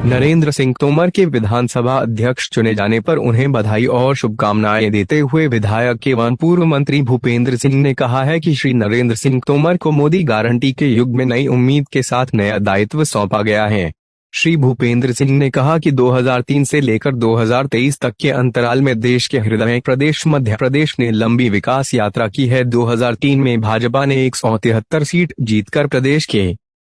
नरेंद्र सिंह तोमर के विधानसभा अध्यक्ष चुने जाने पर उन्हें बधाई और शुभकामनाएं देते हुए विधायक एवं पूर्व मंत्री भूपेंद्र सिंह ने कहा है कि श्री नरेंद्र सिंह तोमर को मोदी गारंटी के युग में नई उम्मीद के साथ नया दायित्व सौंपा गया है। श्री भूपेंद्र सिंह ने कहा कि 2003 से लेकर 2023 तक के अंतराल में देश के हृदय प्रदेश मध्य प्रदेश ने लंबी विकास यात्रा की है। 2003 में भाजपा ने 173 सीट जीतकर प्रदेश के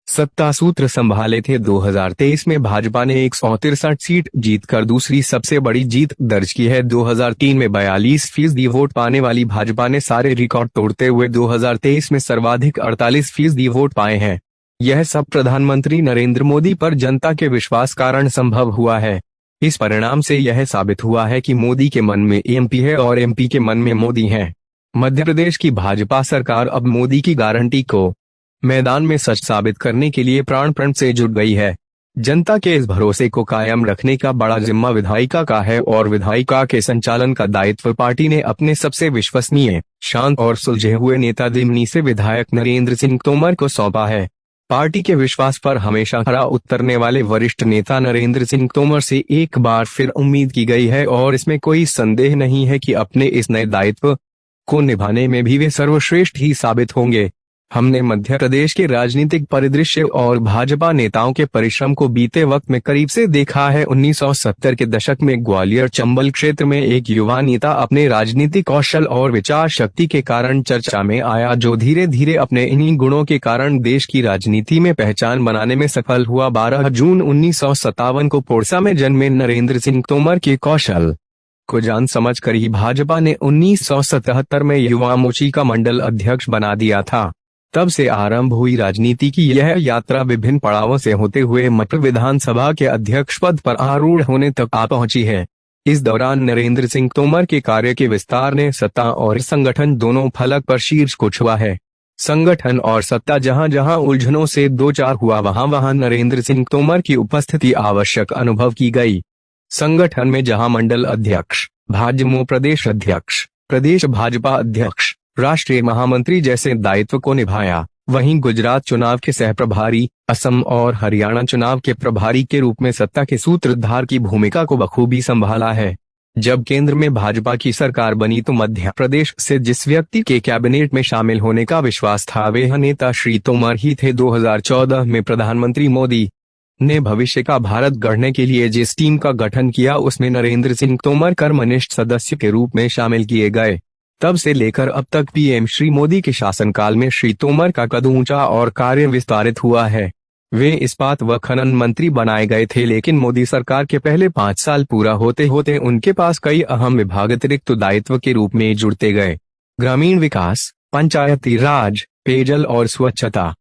सत्ता सूत्र संभाले थे। 2023 में भाजपा ने 163 सीट जीतकर दूसरी सबसे बड़ी जीत दर्ज की है। 2003 में 42% वोट पाने वाली भाजपा ने सारे रिकॉर्ड तोड़ते हुए 2023 में सर्वाधिक 48% वोट पाए हैं। यह सब प्रधानमंत्री नरेंद्र मोदी पर जनता के विश्वास कारण संभव हुआ है। इस परिणाम से यह साबित हुआ है कि मोदी के मन में एमपी है और एमपी के मन में मोदी है। मध्य प्रदेश की भाजपा सरकार अब मोदी की गारंटी को मैदान में सच साबित करने के लिए प्राण प्रण से जुट गई है। जनता के इस भरोसे को कायम रखने का बड़ा जिम्मा विधायिका का है और विधायिका के संचालन का दायित्व पार्टी ने अपने सबसे विश्वसनीय, शांत और सुलझे हुए नेता दिमनी से विधायक नरेंद्र सिंह तोमर को सौंपा है। पार्टी के विश्वास पर हमेशा खरा उतरने वाले वरिष्ठ नेता नरेंद्र सिंह तोमर से एक बार फिर उम्मीद की गई है और इसमें कोई संदेह नहीं है कि अपने इस नए दायित्व को निभाने में भी वे सर्वश्रेष्ठ ही साबित होंगे। हमने मध्य प्रदेश के राजनीतिक परिदृश्य और भाजपा नेताओं के परिश्रम को बीते वक्त में करीब से देखा है। 1970 के दशक में ग्वालियर चंबल क्षेत्र में एक युवा नेता अपने राजनीतिक कौशल और विचार शक्ति के कारण चर्चा में आया, जो धीरे धीरे अपने इन्हीं गुणों के कारण देश की राजनीति में पहचान बनाने में सफल हुआ। 12 जून 1957 को पोड़सा में जन्मे नरेंद्र सिंह तोमर के कौशल को जान समझ कर ही भाजपा ने 1977 में युवा मोर्चा का मंडल अध्यक्ष बना दिया था। तब से आरंभ हुई राजनीति की यह यात्रा विभिन्न पड़ावों से होते हुए मध्य विधानसभा के अध्यक्ष पद पर आरूढ़ होने तक आ पहुंची है। इस दौरान नरेंद्र सिंह तोमर के कार्य के विस्तार ने सत्ता और संगठन दोनों फलक पर शीर्ष को छुआ है। संगठन और सत्ता जहां जहां उलझनों से दो चार हुआ, वहां वहां नरेंद्र सिंह तोमर की उपस्थिति आवश्यक अनुभव की गई। संगठन में जहां मंडल अध्यक्ष, भाजपा प्रदेश अध्यक्ष, प्रदेश भाजपा अध्यक्ष, राष्ट्रीय महामंत्री जैसे दायित्व को निभाया, वहीं गुजरात चुनाव के सह प्रभारी, असम और हरियाणा चुनाव के प्रभारी के रूप में सत्ता के सूत्रधार की भूमिका को बखूबी संभाला है। जब केंद्र में भाजपा की सरकार बनी तो मध्य प्रदेश से जिस व्यक्ति के कैबिनेट में शामिल होने का विश्वास था, वह नेता श्री तोमर ही थे। 2014 में प्रधानमंत्री मोदी ने भविष्य का भारत गढ़ने के लिए जिस टीम का गठन किया, उसमें नरेंद्र सिंह तोमर कर्मनिष्ठ सदस्य के रूप में शामिल किए गए। तब से लेकर अब तक पीएम श्री मोदी के शासनकाल में श्री तोमर का कद ऊंचा और कार्य विस्तारित हुआ है। वे इस्पात व खनन मंत्री बनाए गए थे, लेकिन मोदी सरकार के पहले 5 साल पूरा होते होते उनके पास कई अहम विभाग अतिरिक्त दायित्व के रूप में जुड़ते गए। ग्रामीण विकास, पंचायती राज, पेयजल और स्वच्छता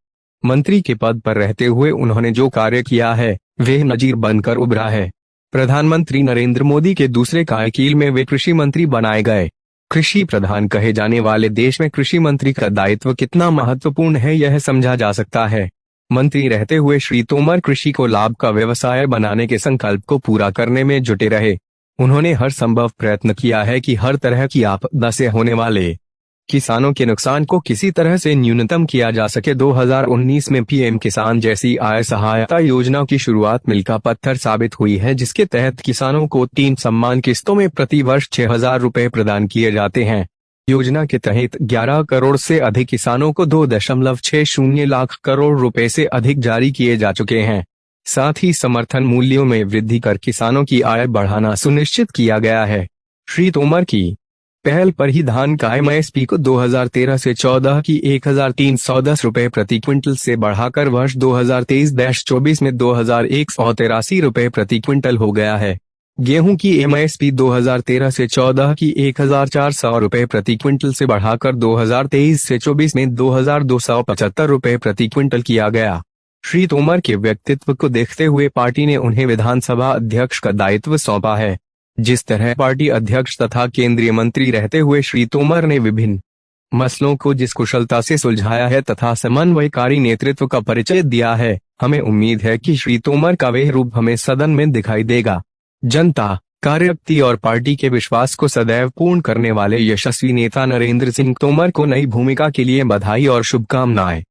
मंत्री के पद पर रहते हुए उन्होंने जो कार्य किया है, वह नजीर बनकर उभरा है। प्रधानमंत्री नरेंद्र मोदी के दूसरे कार्यकाल में वे कृषि मंत्री बनाए गए। कृषि प्रधान कहे जाने वाले देश में कृषि मंत्री का दायित्व कितना महत्वपूर्ण है, यह समझा जा सकता है। मंत्री रहते हुए श्री तोमर कृषि को लाभ का व्यवसाय बनाने के संकल्प को पूरा करने में जुटे रहे। उन्होंने हर संभव प्रयत्न किया है कि हर तरह की आपदा से होने वाले किसानों के नुकसान को किसी तरह से न्यूनतम किया जा सके। 2019 में पीएम किसान जैसी आय सहायता योजना की शुरुआत मील का पत्थर साबित हुई है, जिसके तहत किसानों को 3 सम्मान किस्तों में प्रति वर्ष 6,000 रुपए प्रदान किए जाते हैं। योजना के तहत 11 करोड़ से अधिक किसानों को 2.60 लाख करोड़ रुपए से अधिक जारी किए जा चुके हैं। साथ ही समर्थन मूल्यों में वृद्धि कर किसानों की आय बढ़ाना सुनिश्चित किया गया है। श्री तोमर की पहल पर ही धान का एमएसपी को 2013 से 14 की 1,310 रुपए प्रति क्विंटल से बढ़ाकर वर्ष 2023-24 में 2,183 रुपए प्रति क्विंटल हो गया है। गेहूं की एमएसपी 2013 से 14 की 1,400 रुपए प्रति क्विंटल से बढ़ाकर 2023 से 24 में 2,275 रुपए प्रति क्विंटल किया गया। श्री तोमर के व्यक्तित्व को देखते हुए पार्टी ने उन्हें विधानसभा अध्यक्ष का दायित्व सौंपा है। जिस तरह पार्टी अध्यक्ष तथा केंद्रीय मंत्री रहते हुए श्री तोमर ने विभिन्न मसलों को जिस कुशलता से सुलझाया है तथा समन्वयकारी नेतृत्व का परिचय दिया है, हमें उम्मीद है कि श्री तोमर का वह रूप हमें सदन में दिखाई देगा। जनता, कार्यकर्ता और पार्टी के विश्वास को सदैव पूर्ण करने वाले यशस्वी नेता नरेंद्र सिंह तोमर को नई भूमिका के लिए बधाई और शुभकामनाएं।